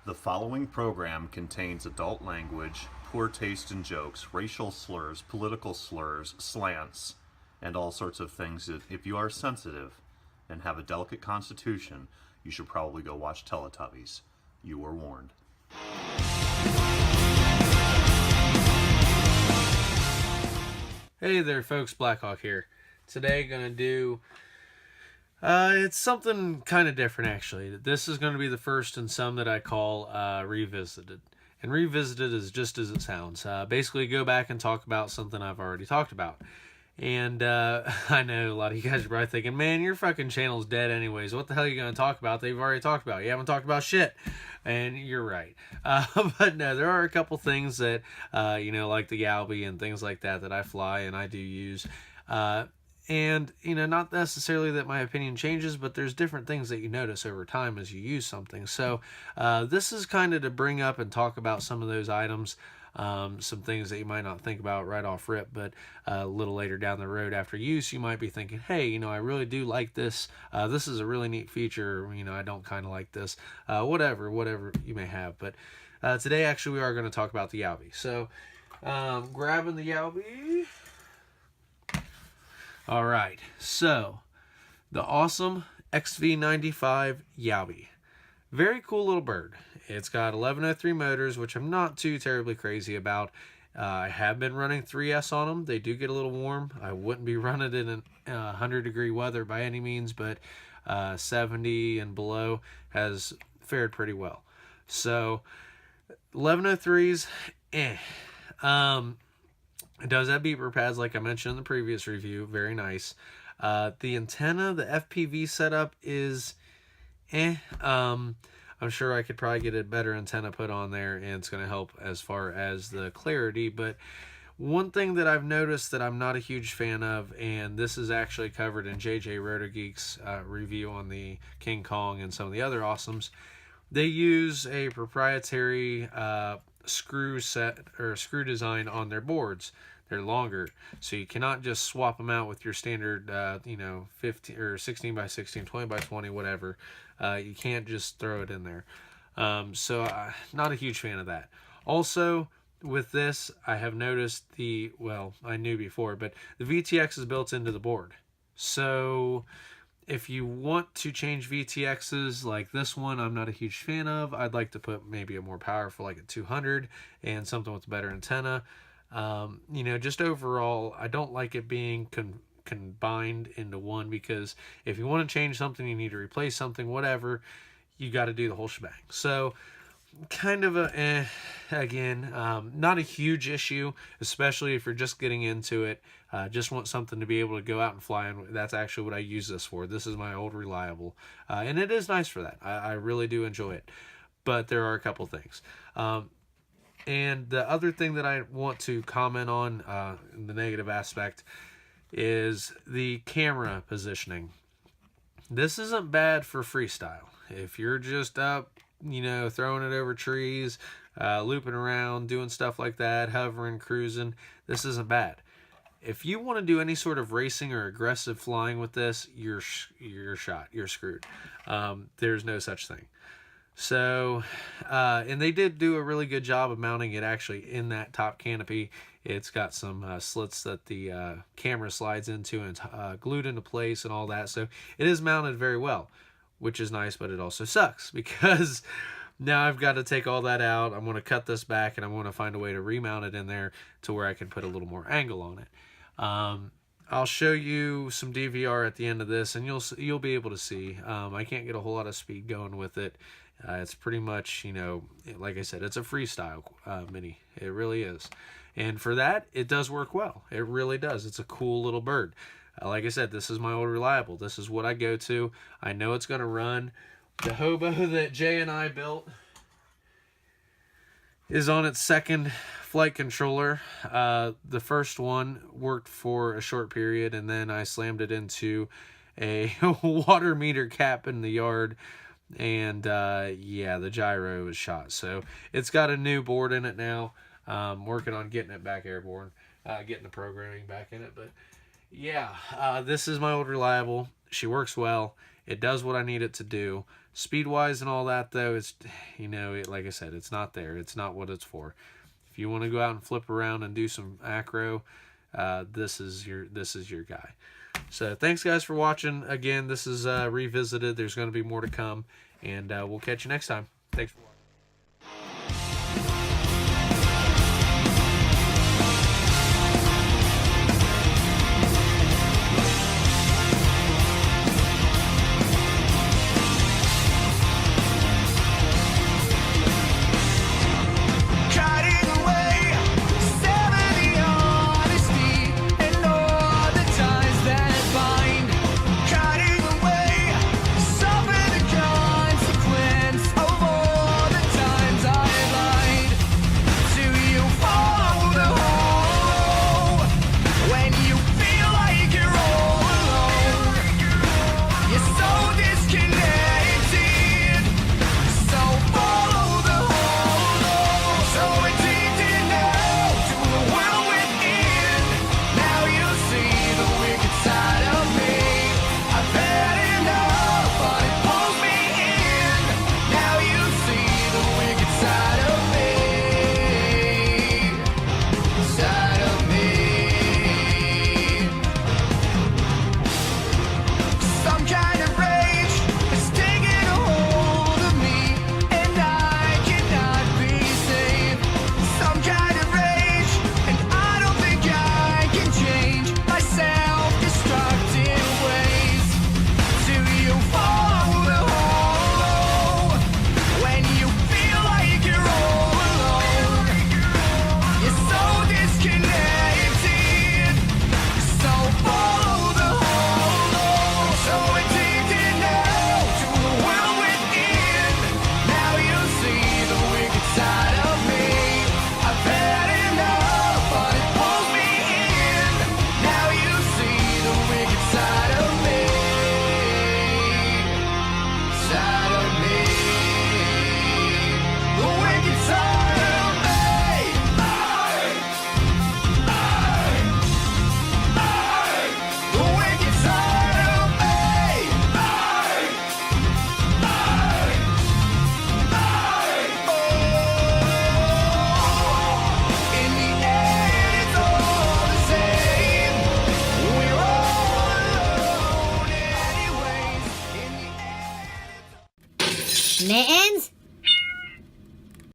The following program contains adult language, poor taste in jokes, racial slurs, political slurs, slants, and all sorts of things that, if you are sensitive and have a delicate constitution, you should probably go watch Teletubbies. You were warned. Hey there folks, Blackhawk here. Today gonna do, it's something kind of different actually. This is going to be the first in some that I call Revisited. And Revisited is just as it sounds. Basically go back and talk about something I've already talked about. And I know a lot of you guys are probably thinking, man, your fucking channel's dead anyways. What the hell are you going to talk about? They've already talked about. You haven't talked about shit. And you're right. But no, there are a couple things that, like the Youbi and things like that that I fly and I do use. And, not necessarily that my opinion changes, but there's different things that you notice over time as you use something. So this is kind of to bring up and talk about some of those items. Some things that you might not think about right off rip, but a little later down the road after use, you might be thinking, hey, I really do like this. This is a really neat feature. I don't kind of like this. Whatever you may have. But today, actually, we are going to talk about the Youbi. So, grabbing the Youbi. All right. So, the Awesome XV95 Youbi. Very cool little bird. It's got 1103 motors, which I'm not too terribly crazy about. I have been running 3S on them. They do get a little warm. I wouldn't be running it in 100-degree weather by any means, but 70 and below has fared pretty well. So 1103s, It does have beeper pads, like I mentioned in the previous review. Very nice. The antenna, the FPV setup is I'm sure I could probably get a better antenna put on there, and it's going to help as far as the clarity. But one thing that I've noticed that I'm not a huge fan of, and this is actually covered in JJ Rotogeek's review on the King Kong and some of the other awesomes, they use a proprietary screw set or screw design on their boards. They're longer, so you cannot just swap them out with your standard 15 or 16 by 16, 20 by 20, whatever. You can't just throw it in there. So not a huge fan of that. Also, with this, I have noticed I knew before, but the VTX is built into the board. So if you want to change VTXs like this one, I'm not a huge fan of. I'd like to put maybe a more powerful, like a 200, and something with a better antenna. Just overall, I don't like it being combined into one, because if you want to change something, you need to replace something, whatever, you got to do the whole shebang. So kind of not a huge issue, especially if you're just getting into it. Just want something to be able to go out and fly, and that's actually what I use this for. This is my old reliable, and it is nice for that. I really do enjoy it, but there are a couple things. And the other thing that I want to comment on, in the negative aspect, is the camera positioning. This isn't bad for freestyle. If you're just up, throwing it over trees, looping around, doing stuff like that, hovering, cruising, this isn't bad. If you want to do any sort of racing or aggressive flying with this, you're shot. You're screwed. There's no such thing. So, and they did do a really good job of mounting it actually in that top canopy. It's got some slits that the camera slides into, and glued into place and all that. So it is mounted very well, which is nice, but it also sucks because now I've got to take all that out. I'm going to cut this back, and I'm going to find a way to remount it in there to where I can put a little more angle on it. I'll show you some DVR at the end of this, and you'll be able to see. I can't get a whole lot of speed going with it. It's pretty much, like I said, it's a freestyle mini. It really is. And for that, it does work well. It really does. It's a cool little bird. Like I said, this is my old reliable. This is what I go to. I know it's going to run. The hobo that Jay and I built is on its second flight controller. The first one worked for a short period, and then I slammed it into a water meter cap in the yard. And the gyro is shot. So it's got a new board in it now. Working on getting it back airborne, getting the programming back in it. But yeah, this is my old reliable. She works well, It does what I need it to do. Speed-wise and all that, though, it's, you know, like I said, it's not there. It's not what it's for. If you want to go out and flip around and do some acro, this is your guy. So thanks, guys, for watching. Again, this is Revisited. There's going to be more to come, and we'll catch you next time. Thanks for watching.